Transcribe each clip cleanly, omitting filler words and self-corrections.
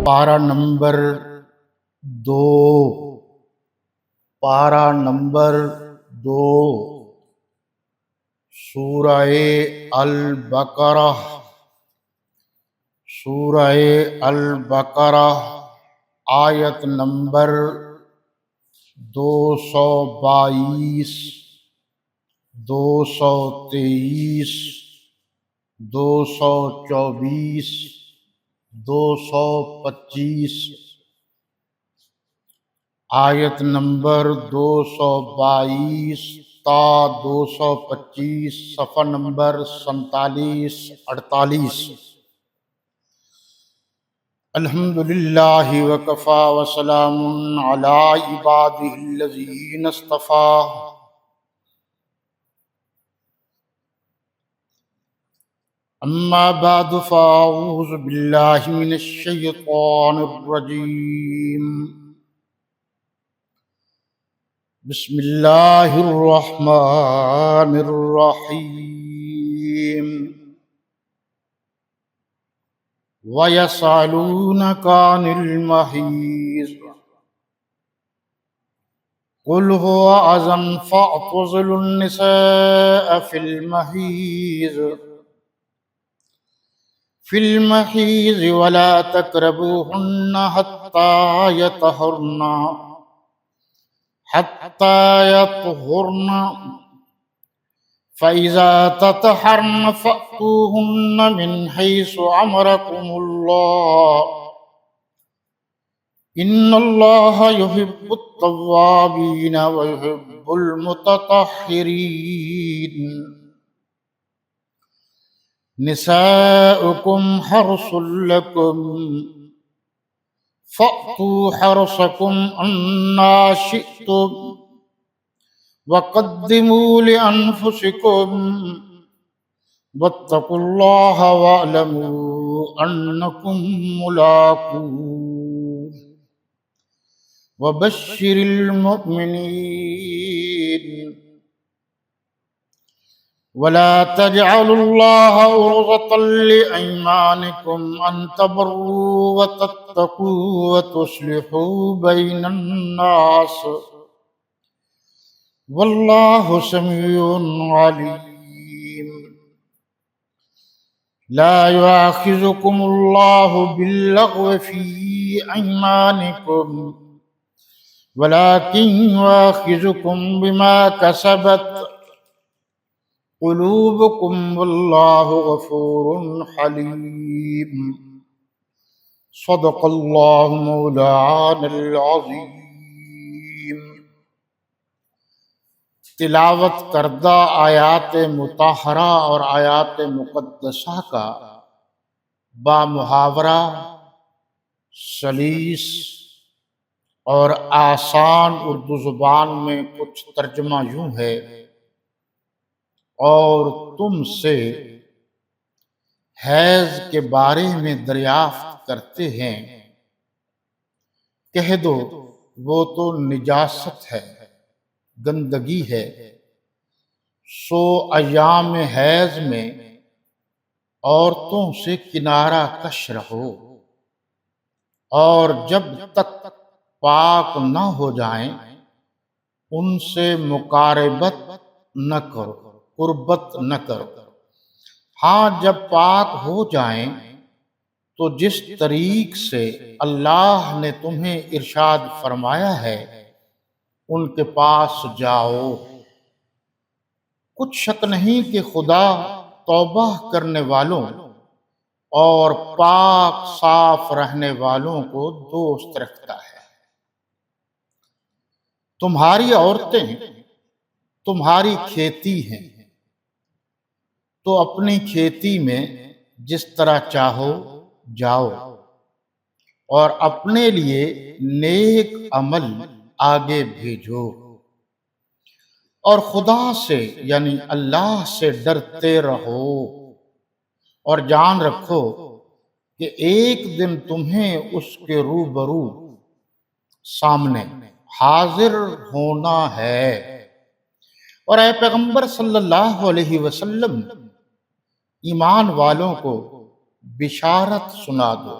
پارہ نمبر 2، پارہ نمبر 2، سورہ البقرہ، سورہ البقرہ آیت نمبر 222، 223، 224، 225۔ آیت نمبر 222 تا 225، صفحہ نمبر 47 48۔ الحمدللہ وکفی وسلام علی عبادہ الذین اصطفی۔ اما بعد فاعوذ باللہ من الشیطان الرجیم، بسم اللہ الرحمن الرحیم۔ وَيَسْأَلُونَكَ عَنِ الْمَحِيضِ قُلْ هُوَ أَذًى فَاعْتَزِلُوا النِّسَاءَ فِي الْمَحِيضِ وَلَا تَقْرَبُوهُنَّ حَتَّى يَطْهُرْنَ فَإِذَا تَطَهَّرْنَ فَأْتُوهُنَّ مِنْ حَيْثُ أَمَرَكُمُ اللَّهُ إِنَّ اللَّهَ يُحِبُّ التَّوَّابِينَ وَيُحِبُّ الْمُتَطَهِّرِينَ۔ نِسَاؤُكُمْ حَرْثٌ لَكُمْ فَأْتُوا حَرْثَكُمْ أَنَّىٰ شِئْتُمْ وَقَدِّمُوا لِأَنفُسِكُمْ وَاتَّقُوا اللَّهَ وَاعْلَمُوا أَنَّكُمْ مُلَاقُوهُ وَبَشِّرِ الْمُؤْمِنِينَ۔ وَلَا تَجْعَلُوا اللَّهَ عُرْضَةً لِأَيْمَانِكُمْ أَن تَبَرُّوا وَتَتَّقُوا وَتُصْلِحُوا بَيْنَ النَّاسِ وَاللَّهُ سَمِيعٌ عَلِيمٌ۔ لَا يُؤَاخِذُكُمُ اللَّهُ بِاللَّغْوِ فِي أَيْمَانِكُمْ وَلَكِنْ يُؤَاخِذُكُم بِمَا كَسَبَتْ قُلُوبُكُمْ وَاللَّهُ غَفُورٌ حَلِيمٌ۔ صدق اللہ مولانا العظیم۔ تلاوت کردہ آیات مطہرہ اور آیات مقدسہ کا بامحاورہ، سلیس اور آسان اردو زبان میں کچھ ترجمہ یوں ہے: اور تم سے حیض کے بارے میں دریافت کرتے ہیں، کہہ دو وہ تو نجاست ہے، گندگی ہے، سو ایام حیض میں عورتوں سے کنارہ کش رہو، اور جب تک پاک نہ ہو جائیں ان سے مقاربت نہ کرو، قربت نہ کرو۔ ہاں جب پاک ہو جائیں تو جس طریق سے اللہ نے تمہیں ارشاد فرمایا ہے ان کے پاس جاؤ۔ کچھ شک نہیں کہ خدا توبہ کرنے والوں اور پاک صاف رہنے والوں کو دوست رکھتا ہے۔ تمہاری عورتیں تمہاری کھیتی ہیں، تو اپنی کھیتی میں جس طرح چاہو جاؤ، اور اپنے لیے نیک عمل آگے بھیجو، اور خدا سے یعنی اللہ سے ڈرتے رہو، اور جان رکھو کہ ایک دن تمہیں اس کے روبرو سامنے حاضر ہونا ہے۔ اور اے پیغمبر صلی اللہ علیہ وسلم، ایمان والوں کو بشارت سنا دو،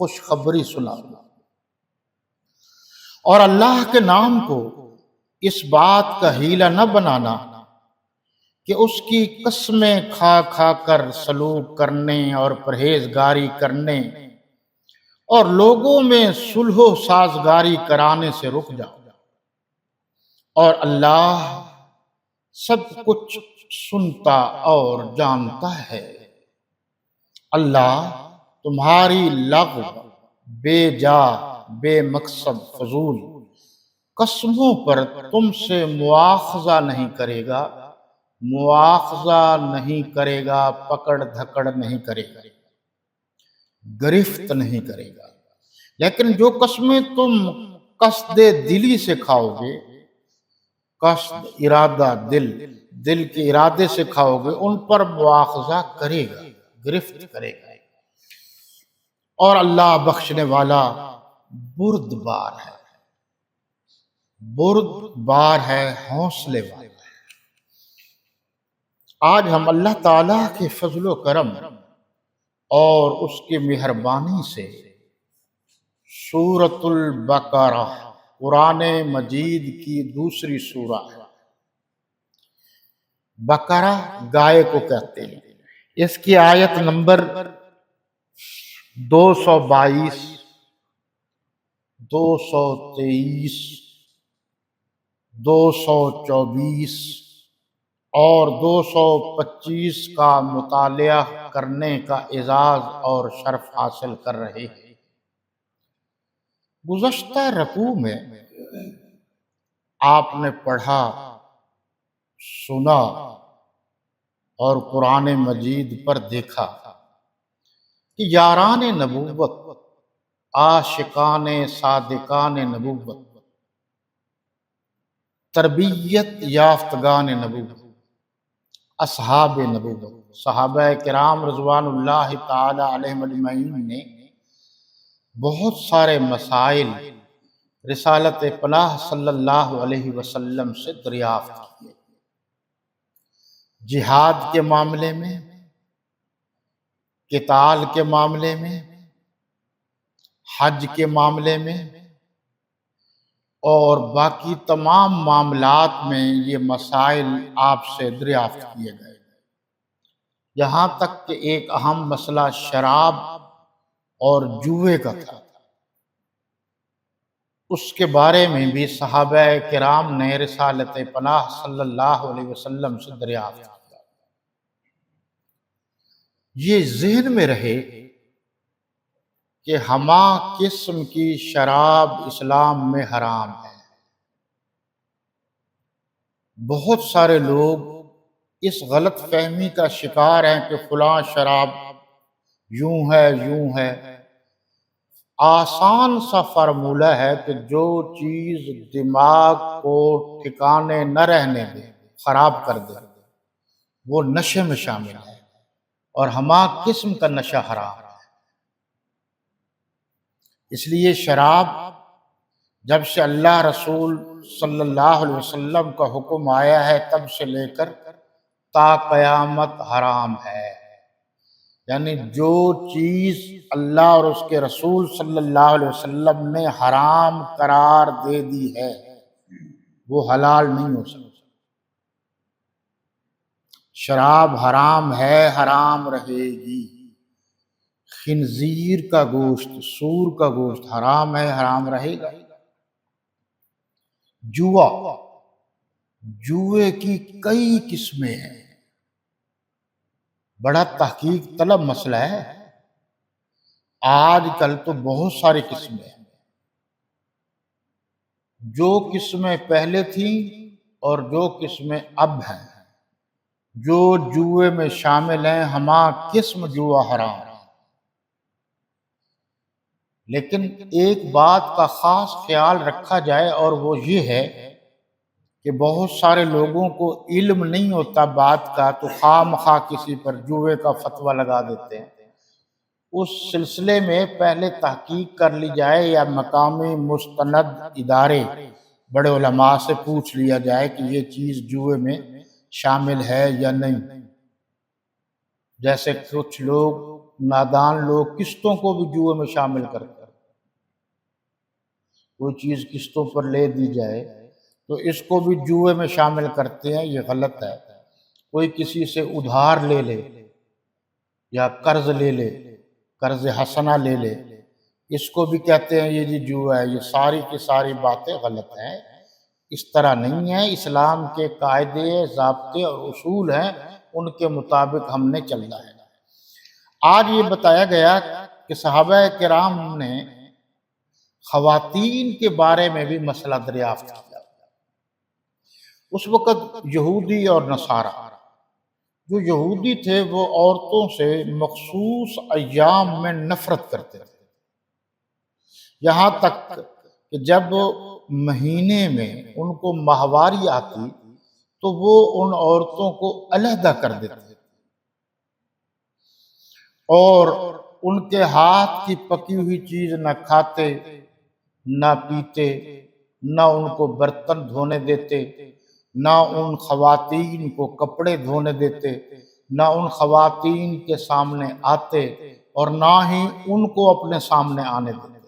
خوشخبری سنا دو، اور اللہ کے نام کو اس بات کا حیلہ نہ بنانا کہ اس کی قسمیں کھا کھا کر سلوک کرنے اور پرہیزگاری کرنے اور لوگوں میں صلح و سازگاری کرانے سے رک جاؤ، اور اللہ سب کچھ سنتا اور جانتا ہے۔ اللہ تمہاری لغو، بے جا، بے مقصد فضول قسموں پر تم سے مواخذہ نہیں کرے گا، مواخذہ نہیں کرے گا، پکڑ دھکڑ نہیں کرے گا، گرفت نہیں کرے گا۔ لیکن جو قسمیں تم قصد دلی سے کھاؤ گے، قصد ارادہ دل کے ارادے سے کھاؤ گے، ان پر مواخذہ کرے گا، گرفت کرے گا۔ اور اللہ بخشنے والا بردبار ہے، بردبار ہے، حوصلے والا ہے۔ آج ہم اللہ تعالیٰ کے فضل و کرم اور اس کی مہربانی سے سورۃ البقرہ، قرآن مجید کی دوسری سورہ ہے۔ بقرہ گائے کو کہتے ہیں۔ اس کی آیت نمبر 222، 223، 224 اور 225 کا مطالعہ کرنے کا اعزاز اور شرف حاصل کر رہے ہیں۔ گزشتہ رکوع میں آپ نے پڑھا، سنا اور قرآن مجید پر دیکھا کہ یاران نبوت، عاشقان صادقان نبوت، تربیت یافتگان نبوت، اصحاب نبوت، صحابہ کرام رضوان اللہ تعالی علیہم اجمعین نے بہت سارے مسائل رسالت پناہ صلی اللہ علیہ وسلم سے دریافت کیے۔ جہاد کے معاملے میں، قتال کے معاملے میں، حج کے معاملے میں اور باقی تمام معاملات میں یہ مسائل آپ سے دریافت کیے گئے، یہاں تک کہ ایک اہم مسئلہ شراب اور جوئے کا تھا۔ اس کے بارے میں بھی صحابہ کرام نے رسالت پناہ صلی اللہ علیہ وسلم سے دریافت کیا۔ یہ ذہن میں رہے کہ ہما قسم کی شراب اسلام میں حرام ہے۔ بہت سارے لوگ اس غلط فہمی کا شکار ہیں کہ فلاں شراب یوں ہے، یوں ہے۔ آسان سا فارمولہ ہے کہ جو چیز دماغ کو ٹھکانے نہ رہنے دے، خراب کر دے، وہ نشے میں شامل ہے، اور ہما قسم کا نشہ حرام ہے۔ اس لیے شراب جب سے اللہ رسول صلی اللہ علیہ وسلم کا حکم آیا ہے تب سے لے کر تا قیامت حرام ہے۔ یعنی جو چیز اللہ اور اس کے رسول صلی اللہ علیہ وسلم نے حرام قرار دے دی ہے وہ حلال نہیں ہو سکتی۔ شراب حرام ہے، حرام رہے گی۔ خنزیر کا گوشت، سور کا گوشت حرام ہے، حرام رہے گا۔ جوا، جوئے کی کئی قسمیں ہیں، بڑا تحقیق طلب مسئلہ ہے۔ آج کل تو بہت ساری قسمیں ہیں، جو قسمیں پہلے تھیں اور جو قسمیں اب ہیں، جو جوئے میں شامل ہیں، ہما قسم جوا حرام ہے۔ لیکن ایک بات کا خاص خیال رکھا جائے، اور وہ یہ ہے کہ بہت سارے لوگوں کو علم نہیں ہوتا بات کا، تو خواہ مخواہ کسی پر جوئے کا فتویٰ لگا دیتے ہیں۔ اس سلسلے میں پہلے تحقیق کر لی جائے، یا مقامی مستند ادارے بڑے علماء سے پوچھ لیا جائے کہ یہ چیز جوئے میں شامل ہے یا نہیں۔ جیسے کچھ لوگ نادان لوگ قسطوں کو بھی جوئے میں شامل کرتے ہیں۔ کوئی چیز قسطوں پر لے دی جائے تو اس کو بھی جوئے میں شامل کرتے ہیں، یہ غلط ہے۔ کوئی کسی سے ادھار لے لے یا قرض لے لے، قرض حسنہ لے لے، اس کو بھی کہتے ہیں یہ جی جوا ہے۔ یہ ساری کی ساری باتیں غلط ہیں، اس طرح نہیں ہے۔ اسلام کے قاعدے، ضابطے اور اصول ہیں، ان کے مطابق ہم نے چلنا ہے۔ آج یہ بتایا گیا کہ صحابہ کرام نے خواتین کے بارے میں بھی مسئلہ دریافت کیا۔ اس وقت یہودی اور نصارہ، جو یہودی تھے وہ عورتوں سے مخصوص ایام میں نفرت کرتے تھے، یہاں تک کہ جب مہینے میں ان کو ماہواری آتی تو وہ ان عورتوں کو علیحدہ کر دیتے اور ان کے ہاتھ کی پکی ہوئی چیز نہ کھاتے نہ پیتے، نہ ان کو برتن دھونے دیتے، نہ ان خواتین کو کپڑے دھونے دیتے، نہ ان خواتین کے سامنے آتے اور نہ ہی ان کو اپنے سامنے آنے دیتے۔